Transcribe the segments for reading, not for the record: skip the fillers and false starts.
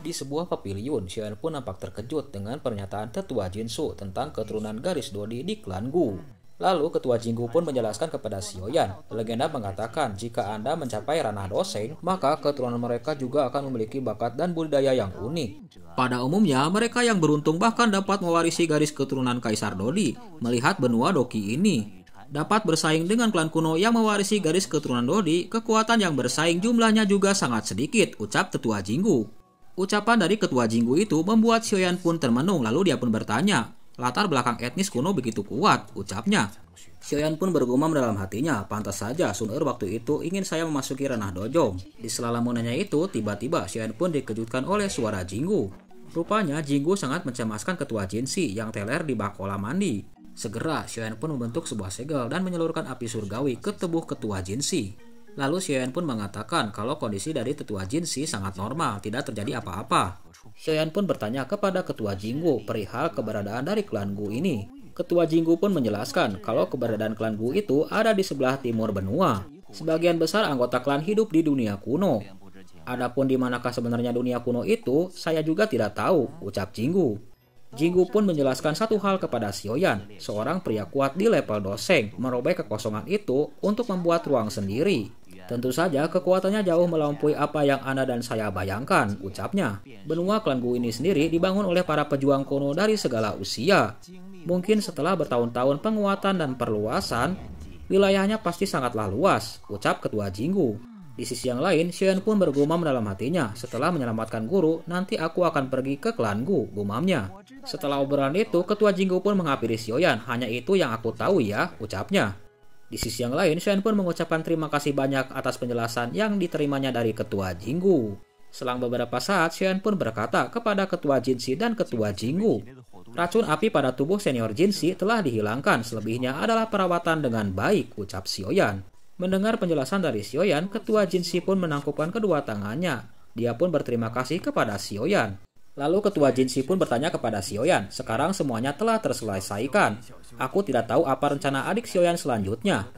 Di sebuah pavilion, Xian pun nampak terkejut dengan pernyataan tetua Jinsu tentang keturunan garis Dodi di klan Gu. Lalu ketua Jinggu pun menjelaskan kepada Xiaoyan, legenda mengatakan jika Anda mencapai ranah doseng, maka keturunan mereka juga akan memiliki bakat dan budidaya yang unik. Pada umumnya, mereka yang beruntung bahkan dapat mewarisi garis keturunan Kaisar Dodi. Melihat benua Doki ini dapat bersaing dengan klan kuno yang mewarisi garis keturunan Dodi, kekuatan yang bersaing jumlahnya juga sangat sedikit, ucap tetua Jinggu. Ucapan dari ketua Jinggu itu membuat Xiaoyan pun termenung, lalu dia pun bertanya, latar belakang etnis kuno begitu kuat, ucapnya. Xiaoyan pun bergumam dalam hatinya, pantas saja Sun Er waktu itu ingin saya memasuki ranah dojong. Di sela lamunannya itu, tiba-tiba Xiaoyan pun dikejutkan oleh suara Jinggu. Rupanya Jinggu sangat mencemaskan ketua Jinsi yang teler di bak kolam mandi. Segera Xiaoyan pun membentuk sebuah segel dan menyalurkan api surgawi ke tubuh ketua Jinsi. Lalu Xiaoyan pun mengatakan kalau kondisi dari tetua Jinsi sangat normal, tidak terjadi apa-apa. Xiaoyan pun bertanya kepada ketua Jinggu perihal keberadaan dari klan Gu ini. Ketua Jinggu pun menjelaskan kalau keberadaan klan Gu itu ada di sebelah timur benua. Sebagian besar anggota klan hidup di dunia kuno. Adapun di manakah sebenarnya dunia kuno itu, saya juga tidak tahu, ucap Jinggu. Jinggu pun menjelaskan satu hal kepada Xiaoyan, seorang pria kuat di level doseng, merobek kekosongan itu untuk membuat ruang sendiri. Tentu saja kekuatannya jauh melampaui apa yang Anda dan saya bayangkan, ucapnya. Benua klan Gu ini sendiri dibangun oleh para pejuang kuno dari segala usia. Mungkin setelah bertahun-tahun penguatan dan perluasan, wilayahnya pasti sangatlah luas, ucap ketua Jinggu. Di sisi yang lain, Xiaoyan pun bergumam dalam hatinya, setelah menyelamatkan guru, nanti aku akan pergi ke klan Gu, gumamnya. Setelah obrolan itu, ketua Jinggu pun menghampiri Xiaoyan, hanya itu yang aku tahu ya, ucapnya. Di sisi yang lain, Xiaoyan pun mengucapkan terima kasih banyak atas penjelasan yang diterimanya dari ketua Jinggu. Selang beberapa saat, Xiaoyan pun berkata kepada ketua Jinsi dan ketua Jinggu, racun api pada tubuh senior Jinsi telah dihilangkan, selebihnya adalah perawatan dengan baik, ucap Xiaoyan. Mendengar penjelasan dari Xiaoyan, ketua Jinsi pun menangkupkan kedua tangannya. Dia pun berterima kasih kepada Xiaoyan. Lalu ketua Jinsi pun bertanya kepada Xiaoyan, sekarang semuanya telah terselesaikan. Aku tidak tahu apa rencana adik Xiaoyan selanjutnya.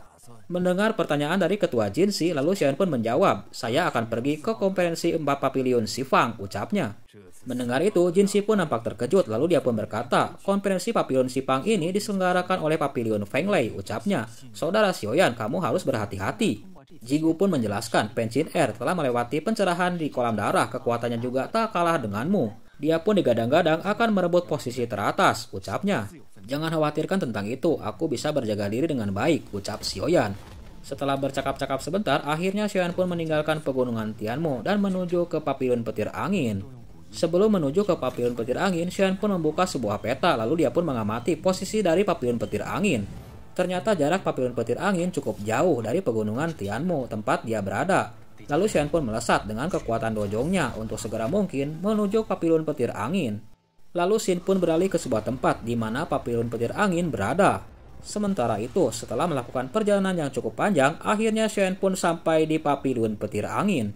Mendengar pertanyaan dari ketua Jinsi, lalu Xiaoyan pun menjawab, saya akan pergi ke konferensi 4 Pavilion Sifang, ucapnya. Mendengar itu, Jinsi pun nampak terkejut, lalu dia pun berkata, konferensi Pavilion Sifang ini diselenggarakan oleh Pavilion Fenglei, ucapnya. Saudara Xiaoyan, kamu harus berhati-hati. Jinggu pun menjelaskan, Pencin Er telah melewati pencerahan di kolam darah, kekuatannya juga tak kalah denganmu. Dia pun digadang-gadang akan merebut posisi teratas, ucapnya. Jangan khawatirkan tentang itu, aku bisa berjaga diri dengan baik, ucap Xiaoyan. Setelah bercakap-cakap sebentar, akhirnya Xiaoyan pun meninggalkan pegunungan Tianmo dan menuju ke Pavilion Petir Angin. Sebelum menuju ke Pavilion Petir Angin, Xiaoyan pun membuka sebuah peta, lalu dia pun mengamati posisi dari Pavilion Petir Angin. Ternyata jarak Pavilion Petir Angin cukup jauh dari pegunungan Tianmo, tempat dia berada. Lalu Xiaoyan pun melesat dengan kekuatan dojongnya untuk segera mungkin menuju Pavilion Petir Angin. Lalu Xin pun beralih ke sebuah tempat di mana Pavilion Petir Angin berada. Sementara itu, setelah melakukan perjalanan yang cukup panjang, akhirnya Xiaoyan pun sampai di Pavilion Petir Angin.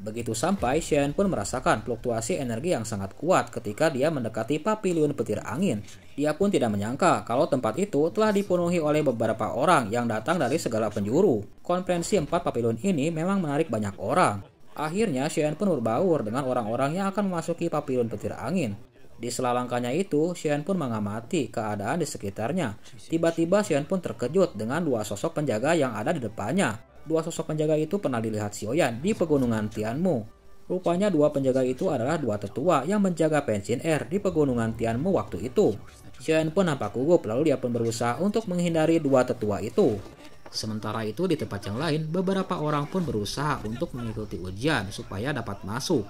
Begitu sampai, Xiaoyan pun merasakan fluktuasi energi yang sangat kuat ketika dia mendekati Pavilion Petir Angin. Dia pun tidak menyangka kalau tempat itu telah dipenuhi oleh beberapa orang yang datang dari segala penjuru. Konferensi 4 Pavilion ini memang menarik banyak orang. Akhirnya, Xiaoyan pun berbaur dengan orang-orang yang akan memasuki Pavilion Petir Angin. Di sela langkahnya itu, Xiaoyan pun mengamati keadaan di sekitarnya. Tiba-tiba Xiaoyan pun terkejut dengan dua sosok penjaga yang ada di depannya. Dua sosok penjaga itu pernah dilihat Xiaoyan di pegunungan Tianmu. Rupanya dua penjaga itu adalah dua tetua yang menjaga Pencin Er di pegunungan Tianmu waktu itu. Xiaoyan pun nampak gugup, lalu dia pun berusaha untuk menghindari dua tetua itu. Sementara itu di tempat yang lain, beberapa orang pun berusaha untuk mengikuti ujian supaya dapat masuk.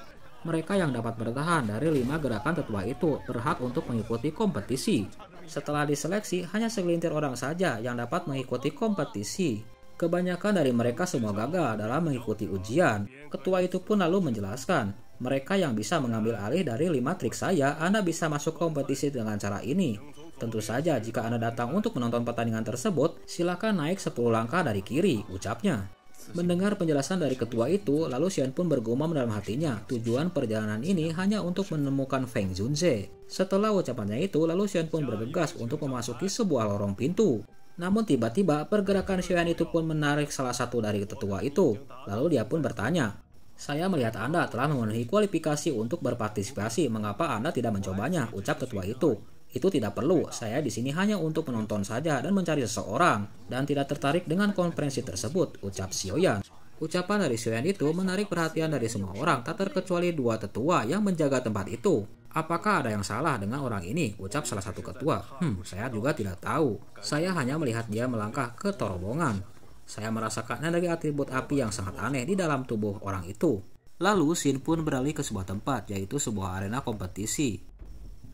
Mereka yang dapat bertahan dari 5 gerakan tetua itu berhak untuk mengikuti kompetisi. Setelah diseleksi, hanya segelintir orang saja yang dapat mengikuti kompetisi. Kebanyakan dari mereka semua gagal dalam mengikuti ujian. Ketua itu pun lalu menjelaskan, mereka yang bisa mengambil alih dari 5 trik saya, Anda bisa masuk kompetisi dengan cara ini. Tentu saja jika Anda datang untuk menonton pertandingan tersebut, silakan naik 10 langkah dari kiri, ucapnya. Mendengar penjelasan dari ketua itu, lalu Xian pun bergumam dalam hatinya, tujuan perjalanan ini hanya untuk menemukan Feng Junze. Setelah ucapannya itu, lalu Xian pun bergegas untuk memasuki sebuah lorong pintu. Namun tiba-tiba pergerakan Xian itu pun menarik salah satu dari tetua itu. Lalu dia pun bertanya, Saya melihat Anda telah memenuhi kualifikasi untuk berpartisipasi. Mengapa Anda tidak mencobanya? Ucap ketua itu. Itu tidak perlu. Saya di sini hanya untuk menonton saja dan mencari seseorang dan tidak tertarik dengan konferensi tersebut, ucap Sioyan. Ucapan dari Sioyan itu menarik perhatian dari semua orang, tak terkecuali dua tetua yang menjaga tempat itu. Apakah ada yang salah dengan orang ini? Ucap salah satu ketua. Saya juga tidak tahu. Saya hanya melihat dia melangkah ke terowongan. Saya merasakan energi atribut api yang sangat aneh di dalam tubuh orang itu. Lalu Shin pun beralih ke sebuah tempat, yaitu sebuah arena kompetisi.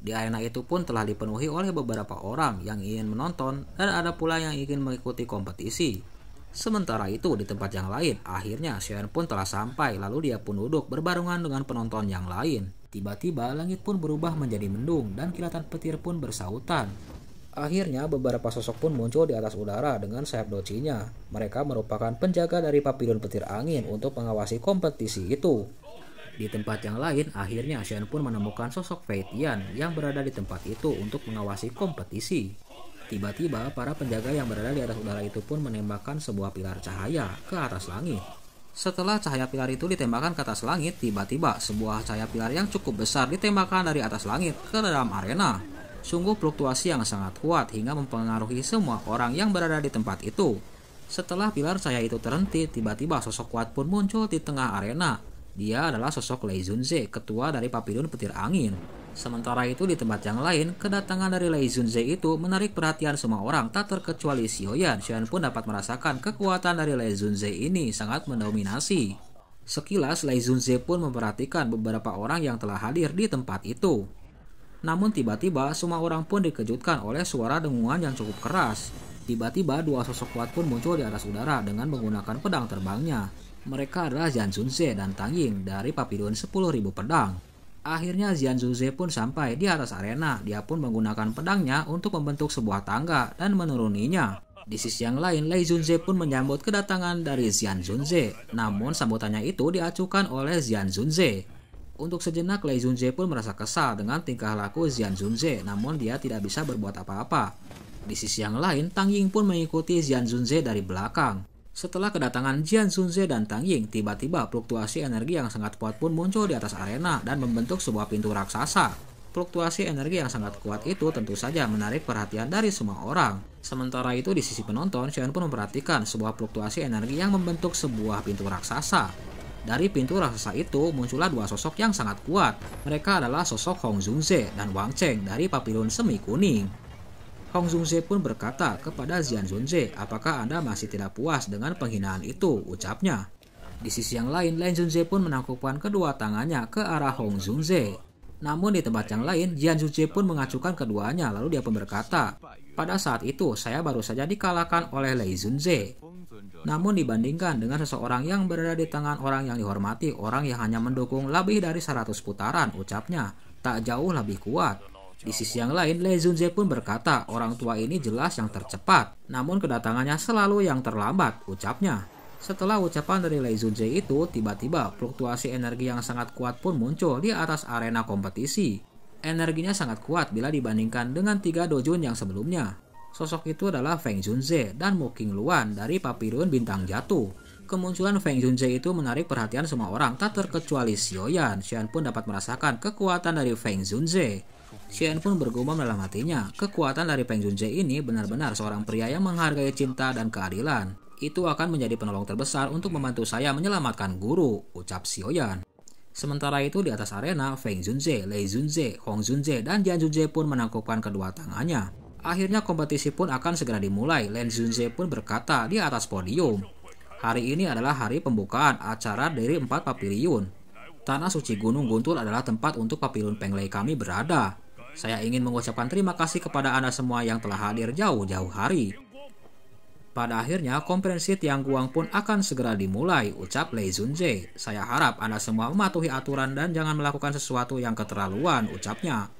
Di arena itu pun telah dipenuhi oleh beberapa orang yang ingin menonton dan ada pula yang ingin mengikuti kompetisi. Sementara itu di tempat yang lain, akhirnya Xian pun telah sampai, lalu dia pun duduk berbarengan dengan penonton yang lain. Tiba-tiba langit pun berubah menjadi mendung dan kilatan petir pun bersautan. Akhirnya beberapa sosok pun muncul di atas udara dengan sayap docinya. Mereka merupakan penjaga dari pavilion petir angin untuk mengawasi kompetisi itu. Di tempat yang lain, akhirnya Xian pun menemukan sosok Fei Tian yang berada di tempat itu untuk mengawasi kompetisi. Tiba-tiba para penjaga yang berada di atas udara itu pun menembakkan sebuah pilar cahaya ke atas langit. Setelah cahaya pilar itu ditembakkan ke atas langit, tiba-tiba sebuah cahaya pilar yang cukup besar ditembakkan dari atas langit ke dalam arena. Sungguh fluktuasi yang sangat kuat hingga mempengaruhi semua orang yang berada di tempat itu. Setelah pilar cahaya itu terhenti, tiba-tiba sosok kuat pun muncul di tengah arena. Dia adalah sosok Lei Junze, ketua dari pavilion petir angin. Sementara itu di tempat yang lain, kedatangan dari Lei Junze itu menarik perhatian semua orang, tak terkecuali Xiaoyan. Xiaoyan pun dapat merasakan kekuatan dari Lei Junze ini sangat mendominasi. Sekilas Lei Junze pun memperhatikan beberapa orang yang telah hadir di tempat itu. Namun tiba-tiba semua orang pun dikejutkan oleh suara dengungan yang cukup keras. Tiba-tiba dua sosok kuat pun muncul di atas udara dengan menggunakan pedang terbangnya. Mereka adalah Jian Zunze dan Tang Ying dari pavilion 10.000 pedang. Akhirnya Jian Zunze pun sampai di atas arena. Dia pun menggunakan pedangnya untuk membentuk sebuah tangga dan menuruninya. Di sisi yang lain, Lei Junze pun menyambut kedatangan dari Jian Zunze. Namun sambutannya itu diacuhkan oleh Jian Zunze. Untuk sejenak Lei Junze pun merasa kesal dengan tingkah laku Jian Zunze, namun dia tidak bisa berbuat apa-apa. Di sisi yang lain, Tang Ying pun mengikuti Jian Zunze dari belakang. Setelah kedatangan Jian Zunze dan Tang Ying, tiba-tiba fluktuasi energi yang sangat kuat pun muncul di atas arena dan membentuk sebuah pintu raksasa. Fluktuasi energi yang sangat kuat itu tentu saja menarik perhatian dari semua orang. Sementara itu di sisi penonton, Xian pun memperhatikan sebuah fluktuasi energi yang membentuk sebuah pintu raksasa. Dari pintu raksasa itu muncullah dua sosok yang sangat kuat. Mereka adalah sosok Hong Zunze dan Wang Cheng dari pavilion semi kuning. Hong Zunze pun berkata kepada Jian Zunze, apakah Anda masih tidak puas dengan penghinaan itu? Ucapnya. Di sisi yang lain, Lei Junze pun menangkupkan kedua tangannya ke arah Hong Zunze. Namun di tempat yang lain, Jian Zunze pun mengacukan keduanya, lalu dia pun berkata, pada saat itu saya baru saja dikalahkan oleh Lei Junze. Namun dibandingkan dengan seseorang yang berada di tangan orang yang dihormati, orang yang hanya mendukung lebih dari 100 putaran, ucapnya, tak jauh lebih kuat. Di sisi yang lain, Lei Junze pun berkata, orang tua ini jelas yang tercepat, namun kedatangannya selalu yang terlambat, ucapnya. Setelah ucapan dari Lei Junze itu, tiba-tiba fluktuasi energi yang sangat kuat pun muncul di atas arena kompetisi. Energinya sangat kuat bila dibandingkan dengan 3 dojun yang sebelumnya. Sosok itu adalah Feng Junze dan Mu Qingluan dari pavilion bintang jatuh. Kemunculan Feng Junze itu menarik perhatian semua orang, tak terkecuali Xiaoyan. Xian pun dapat merasakan kekuatan dari Feng Junze. Xian pun bergumam dalam hatinya, kekuatan dari Feng Junze ini benar-benar seorang pria yang menghargai cinta dan keadilan. Itu akan menjadi penolong terbesar untuk membantu saya menyelamatkan guru, ucap Xiaoyan. Sementara itu di atas arena, Feng Junze, Lei Junze, Hong Junze, dan Jian Junze pun menangkupkan kedua tangannya. Akhirnya kompetisi pun akan segera dimulai. Lei Junze pun berkata di atas podium, hari ini adalah hari pembukaan acara dari 4 pavilion. Tanah suci Gunung Guntur adalah tempat untuk pavilion Peng Lei kami berada. Saya ingin mengucapkan terima kasih kepada Anda semua yang telah hadir jauh-jauh hari. Pada akhirnya, konferensi Tiang Guang pun akan segera dimulai, ucap Lei Junze. Saya harap Anda semua mematuhi aturan dan jangan melakukan sesuatu yang keterlaluan, ucapnya.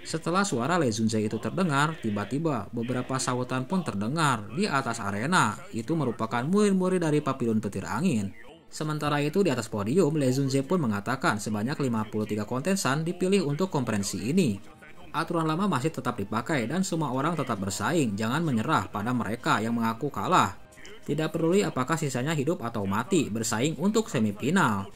Setelah suara Lei Junze itu terdengar, tiba-tiba beberapa sahutan pun terdengar di atas arena. Itu merupakan murid-murid dari pavilion petir angin. Sementara itu di atas podium, Lei Junze pun mengatakan sebanyak 53 kontesan dipilih untuk konferensi ini. Aturan lama masih tetap dipakai dan semua orang tetap bersaing, jangan menyerah pada mereka yang mengaku kalah. Tidak peduli apakah sisanya hidup atau mati, bersaing untuk semifinal.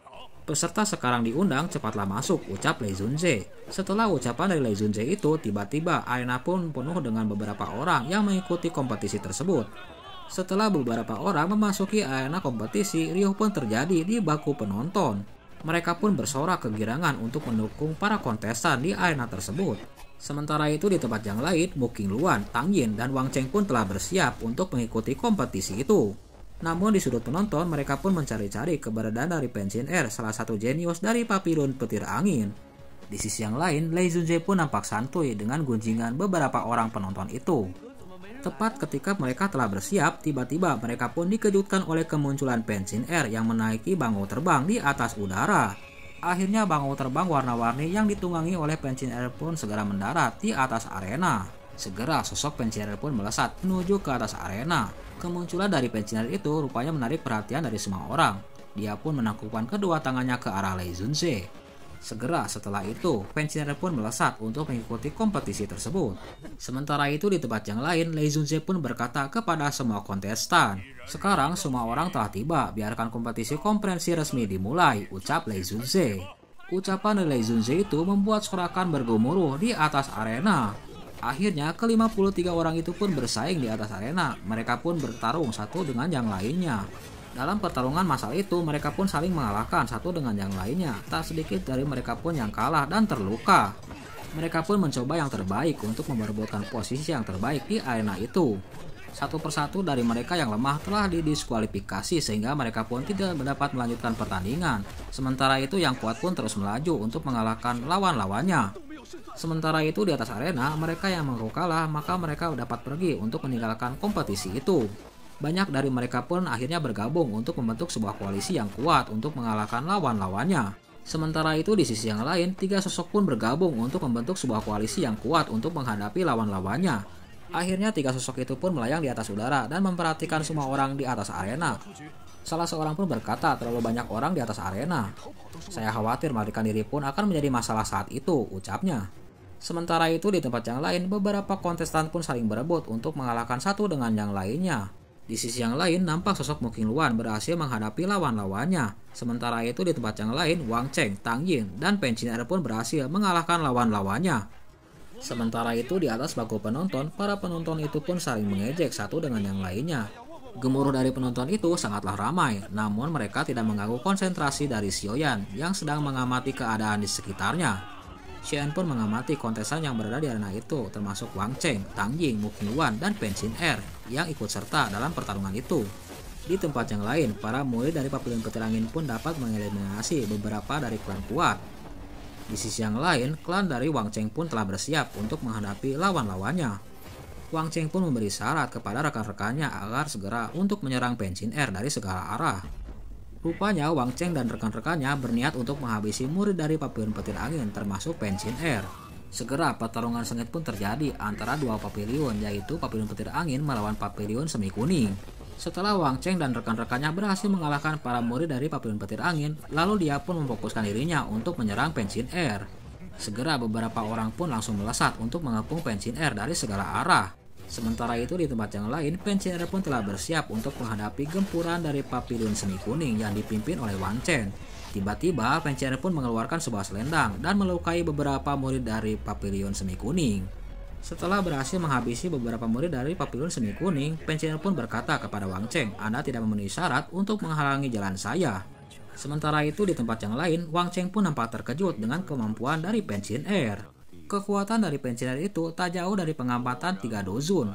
Peserta sekarang diundang, cepatlah masuk, ucap Lee Junjae. Setelah ucapan dari Lee Junjae itu, tiba-tiba arena pun penuh dengan beberapa orang yang mengikuti kompetisi tersebut. Setelah beberapa orang memasuki arena kompetisi, riuh pun terjadi di baku penonton. Mereka pun bersorak kegirangan untuk mendukung para kontestan di arena tersebut. Sementara itu di tempat yang lain, Mu Qingluan, Tang Yin, dan Wang Cheng pun telah bersiap untuk mengikuti kompetisi itu. Namun di sudut penonton, mereka pun mencari-cari keberadaan dari Pen Jin Er, salah satu jenius dari Papillon Petir Angin. Di sisi yang lain, Lee Junjae pun nampak santuy dengan gunjingan beberapa orang penonton itu. Tepat ketika mereka telah bersiap, tiba-tiba mereka pun dikejutkan oleh kemunculan Pen Jin Er yang menaiki bangau terbang di atas udara. Akhirnya bangau terbang warna-warni yang ditunggangi oleh Pen Jin Er pun segera mendarat di atas arena. Segera sosok Pen Jin Er pun melesat menuju ke atas arena. Kemunculan dari Pen Jin Er itu rupanya menarik perhatian dari semua orang. Dia pun menangkupkan kedua tangannya ke arah Lee Junjae. Segera setelah itu, Pen Jin Er pun melesat untuk mengikuti kompetisi tersebut. Sementara itu di tempat yang lain, Lee Junjae pun berkata kepada semua kontestan, "Sekarang semua orang telah tiba, biarkan kompetisi konferensi resmi dimulai," ucap Lee Junjae. Ucapan Lee Junjae itu membuat sorakan bergemuruh di atas arena. Akhirnya ke-53 orang itu pun bersaing di atas arena. Mereka pun bertarung satu dengan yang lainnya. Dalam pertarungan massal itu, mereka pun saling mengalahkan satu dengan yang lainnya. Tak sedikit dari mereka pun yang kalah dan terluka. Mereka pun mencoba yang terbaik untuk memperebutkan posisi yang terbaik di arena itu. Satu persatu dari mereka yang lemah telah didiskualifikasi sehingga mereka pun tidak dapat melanjutkan pertandingan. Sementara itu yang kuat pun terus melaju untuk mengalahkan lawan-lawannya. Sementara itu di atas arena, mereka yang mengaku kalah maka mereka dapat pergi untuk meninggalkan kompetisi itu. Banyak dari mereka pun akhirnya bergabung untuk membentuk sebuah koalisi yang kuat untuk mengalahkan lawan-lawannya. Sementara itu di sisi yang lain, 3 sosok pun bergabung untuk membentuk sebuah koalisi yang kuat untuk menghadapi lawan-lawannya. Akhirnya 3 sosok itu pun melayang di atas udara dan memperhatikan semua orang di atas arena. Salah seorang pun berkata, "Terlalu banyak orang di atas arena. Saya khawatir melarikan diri pun akan menjadi masalah saat itu," ucapnya. Sementara itu di tempat yang lain, beberapa kontestan pun saling berebut untuk mengalahkan satu dengan yang lainnya. Di sisi yang lain, nampak sosok Mu Qingluan berhasil menghadapi lawan-lawannya. Sementara itu di tempat yang lain, Wang Cheng, Tang Yin, dan Pen Jin Er pun berhasil mengalahkan lawan-lawannya. Sementara itu di atas bangku penonton, para penonton itu pun saling mengejek satu dengan yang lainnya. Gemuruh dari penonton itu sangatlah ramai, namun mereka tidak mengganggu konsentrasi dari Xiaoyan yang sedang mengamati keadaan di sekitarnya. Xiaoyan pun mengamati kontestan yang berada di arena itu, termasuk Wang Cheng, Tang Yin, Mu Qingluan, dan Pen Jin Er yang ikut serta dalam pertarungan itu. Di tempat yang lain, para murid dari Papillon Petir Angin pun dapat mengeliminasi beberapa dari klan kuat. Di sisi yang lain, klan dari Wang Cheng pun telah bersiap untuk menghadapi lawan-lawannya. Wang Cheng pun memberi syarat kepada rekan-rekannya agar segera untuk menyerang Pen Jin Er dari segala arah. Rupanya Wang Cheng dan rekan-rekannya berniat untuk menghabisi murid dari Papillon Petir Angin termasuk Pen Jin Er. Segera pertarungan sengit pun terjadi antara dua papilion, yaitu Papillon Petir Angin melawan Papillon Semi Kuning. Setelah Wang Cheng dan rekan-rekannya berhasil mengalahkan para murid dari Papillon Petir Angin, lalu dia pun memfokuskan dirinya untuk menyerang Pen Jin Er. Segera beberapa orang pun langsung melesat untuk mengepung Pen Jin Er dari segala arah. Sementara itu di tempat yang lain, Pen Jin Er pun telah bersiap untuk menghadapi gempuran dari Papillon Semi Kuning yang dipimpin oleh Wang Cheng. Tiba-tiba Pen Jin Er pun mengeluarkan sebuah selendang dan melukai beberapa murid dari Papillon Semi Kuning. Setelah berhasil menghabisi beberapa murid dari Papillon Semi Kuning, Pen Jin Er pun berkata kepada Wang Cheng, "Anda tidak memenuhi syarat untuk menghalangi jalan saya." Sementara itu di tempat yang lain, Wang Cheng pun nampak terkejut dengan kemampuan dari Pen Jin Er. Kekuatan dari Pen Jin Er itu tak jauh dari pengamatan 3 dozun.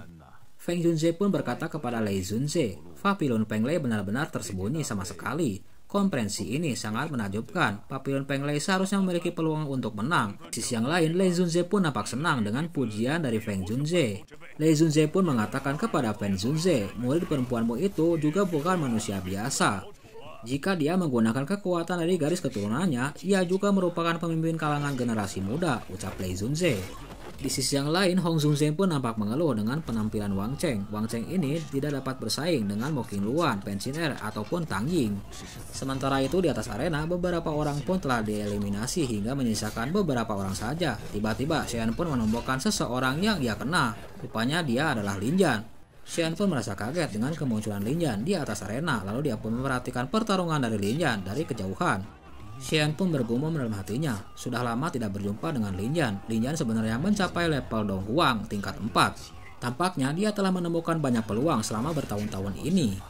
Feng Junze pun berkata kepada Lee Junjae, "Papillon Penglei benar-benar tersembunyi sama sekali. Konferensi ini sangat menakjubkan. Papillon Penglei seharusnya memiliki peluang untuk menang." Di sisi yang lain, Lee Junjae pun nampak senang dengan pujian dari Feng Junze. Lee Junjae pun mengatakan kepada Feng Junze, "Murid perempuanmu itu juga bukan manusia biasa. Jika dia menggunakan kekuatan dari garis keturunannya, ia juga merupakan pemimpin kalangan generasi muda," ucap Lee Junze. Di sisi yang lain, Hong Zhongzhen pun nampak mengeluh dengan penampilan Wang Cheng. Wang Cheng ini tidak dapat bersaing dengan Mu Qingluan, Pen Jin Er, ataupun Tang Yin. Sementara itu di atas arena, beberapa orang pun telah dieliminasi hingga menyisakan beberapa orang saja. Tiba-tiba, Xian pun menemukan seseorang yang ia kenal. Rupanya dia adalah Lin Yan. Xian pun merasa kaget dengan kemunculan Lin Yan di atas arena, lalu dia pun memperhatikan pertarungan dari Lin Yan dari kejauhan. Xian pun bergumam dalam hatinya, sudah lama tidak berjumpa dengan Lin Yan. Lin Yan sebenarnya mencapai level Dong Huang tingkat 4. Tampaknya dia telah menemukan banyak peluang selama bertahun-tahun ini.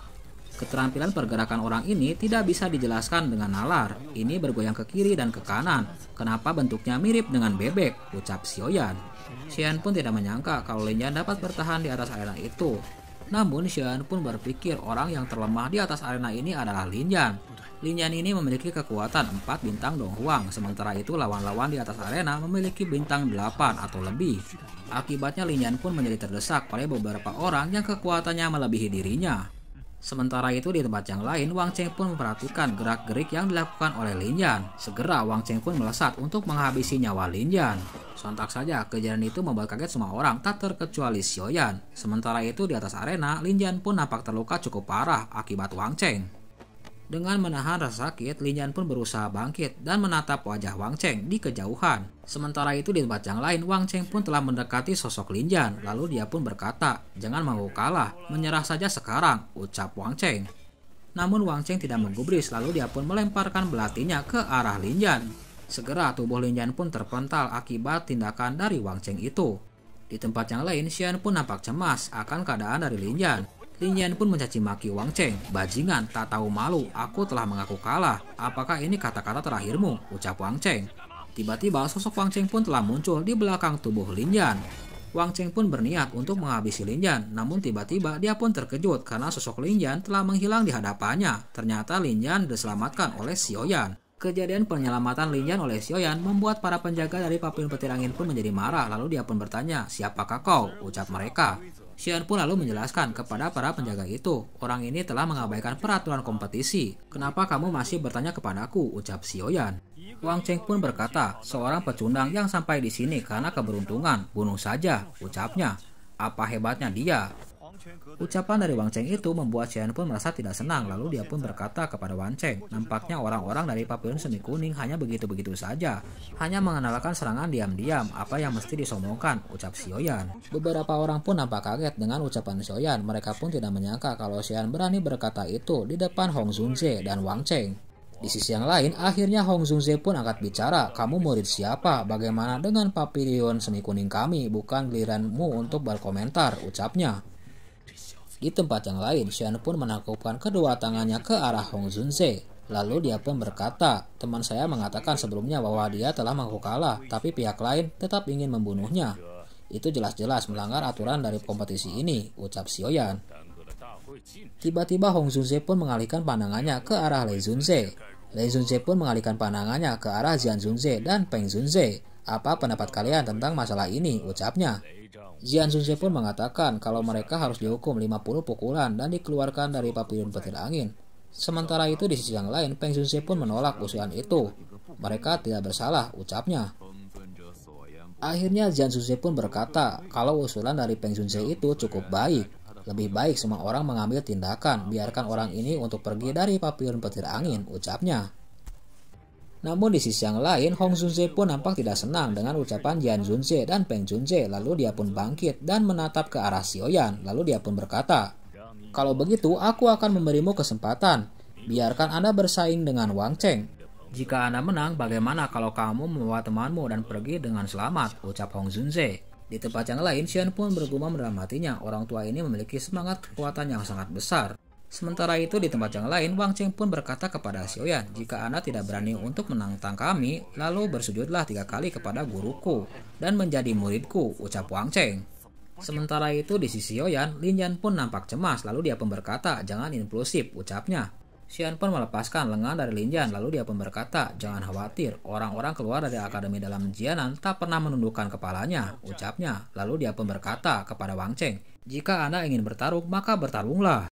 Keterampilan pergerakan orang ini tidak bisa dijelaskan dengan nalar. Ini bergoyang ke kiri dan ke kanan. Kenapa bentuknya mirip dengan bebek, ucap Xiaoyan. Xian pun tidak menyangka kalau Lin Yan dapat bertahan di atas arena itu. Namun Xian pun berpikir orang yang terlemah di atas arena ini adalah Lin Yan. Lin Yan ini memiliki kekuatan 4 bintang Dong Huang, sementara itu lawan-lawan di atas arena memiliki bintang 8 atau lebih. Akibatnya Lin Yan pun menjadi terdesak oleh beberapa orang yang kekuatannya melebihi dirinya. Sementara itu di tempat yang lain, Wang Cheng pun memperhatikan gerak-gerik yang dilakukan oleh Lin Yan. Segera Wang Cheng pun melesat untuk menghabisi nyawa Lin Yan. Sontak saja kejadian itu membuat kaget semua orang tak terkecuali Xiaoyan. Sementara itu di atas arena, Lin Yan pun nampak terluka cukup parah akibat Wang Cheng. Dengan menahan rasa sakit, Lin Yan pun berusaha bangkit dan menatap wajah Wang Cheng di kejauhan. Sementara itu di tempat yang lain, Wang Cheng pun telah mendekati sosok Lin Yan. Lalu dia pun berkata, "Jangan mau kalah, menyerah saja sekarang," ucap Wang Cheng. Namun Wang Cheng tidak menggubris, lalu dia pun melemparkan belatinya ke arah Lin Yan. Segera tubuh Lin Yan pun terpental akibat tindakan dari Wang Cheng itu. Di tempat yang lain, Xian pun nampak cemas akan keadaan dari Lin Yan. Lin Yan pun mencaci maki Wang Cheng. "Bajingan, tak tahu malu, aku telah mengaku kalah. Apakah ini kata-kata terakhirmu?" ucap Wang Cheng. Tiba-tiba sosok Wang Cheng pun telah muncul di belakang tubuh Lin Yan. Wang Cheng pun berniat untuk menghabisi Lin Yan, namun tiba-tiba dia pun terkejut karena sosok Lin Yan telah menghilang di hadapannya. Ternyata Lin Yan diselamatkan oleh Xiaoyan. Kejadian penyelamatan Lin Yan oleh Xiaoyan membuat para penjaga dari pavilion petir angin pun menjadi marah. Lalu dia pun bertanya, "Siapakah kau?" ucap mereka. Xian pun lalu menjelaskan kepada para penjaga itu, "Orang ini telah mengabaikan peraturan kompetisi. Kenapa kamu masih bertanya kepadaku?" ucap Xiaoyan. Wang Cheng pun berkata, "Seorang pecundang yang sampai di sini karena keberuntungan, bunuh saja," ucapnya. "Apa hebatnya dia?" Ucapan dari Wang Cheng itu membuat Xian pun merasa tidak senang, lalu dia pun berkata kepada Wang Cheng, "Nampaknya orang-orang dari pavilion semi kuning hanya begitu-begitu saja, hanya mengandalkan serangan diam-diam, apa yang mesti disombongkan," ucap Xiaoyan. Beberapa orang pun nampak kaget dengan ucapan Xiaoyan, mereka pun tidak menyangka kalau Xian berani berkata itu di depan Hong Zunze dan Wang Cheng. Di sisi yang lain, akhirnya Hong Zunze pun angkat bicara, "Kamu murid siapa? Bagaimana dengan pavilion semi kuning kami? Bukan giliranmu untuk berkomentar," ucapnya. Di tempat yang lain, Xian pun menangkupkan kedua tangannya ke arah Hong Zunze. Lalu dia pun berkata, "Teman saya mengatakan sebelumnya bahwa dia telah mengaku kalah, tapi pihak lain tetap ingin membunuhnya. Itu jelas-jelas melanggar aturan dari kompetisi ini," ucap Xiaoyan. Tiba-tiba Hong Zunze pun mengalihkan pandangannya ke arah Lei Zunze. Lei Zunze pun mengalihkan pandangannya ke arah Jian Zunze dan Peng Zunze. "Apa pendapat kalian tentang masalah ini?" ucapnya. Jian Zunze pun mengatakan kalau mereka harus dihukum 50 pukulan dan dikeluarkan dari pavilion petir angin. Sementara itu di sisi yang lain, Peng Zunze pun menolak usulan itu. "Mereka tidak bersalah," ucapnya. Akhirnya Jian Zunze pun berkata kalau usulan dari Peng Zunze itu cukup baik. "Lebih baik semua orang mengambil tindakan, biarkan orang ini untuk pergi dari pavilion petir angin," ucapnya. Namun di sisi yang lain, Hong Zunze pun nampak tidak senang dengan ucapan Jian Zunze dan Peng Zunze. Lalu dia pun bangkit dan menatap ke arah Xiaoyan. Lalu dia pun berkata, "Kalau begitu, aku akan memberimu kesempatan. Biarkan Anda bersaing dengan Wang Cheng. Jika Anda menang, bagaimana kalau kamu membawa temanmu dan pergi dengan selamat?" ucap Hong Zunze. Di tempat yang lain, Xian pun bergumam dalam hatinya, orang tua ini memiliki semangat kekuatan yang sangat besar. Sementara itu di tempat yang lain, Wang Cheng pun berkata kepada Xiaoyan, "Jika Anda tidak berani untuk menantang kami, lalu bersujudlah 3 kali kepada guruku dan menjadi muridku," ucap Wang Cheng. Sementara itu di sisi Xiaoyan, Lin Yan pun nampak cemas, lalu dia pun berkata, "Jangan impulsif," ucapnya. Xian pun melepaskan lengan dari Lin Yan, lalu dia pun berkata, "Jangan khawatir, orang-orang keluar dari akademi dalam Jianan tak pernah menundukkan kepalanya," ucapnya. Lalu dia pun berkata kepada Wang Cheng, "Jika Anda ingin bertarung, maka bertarunglah."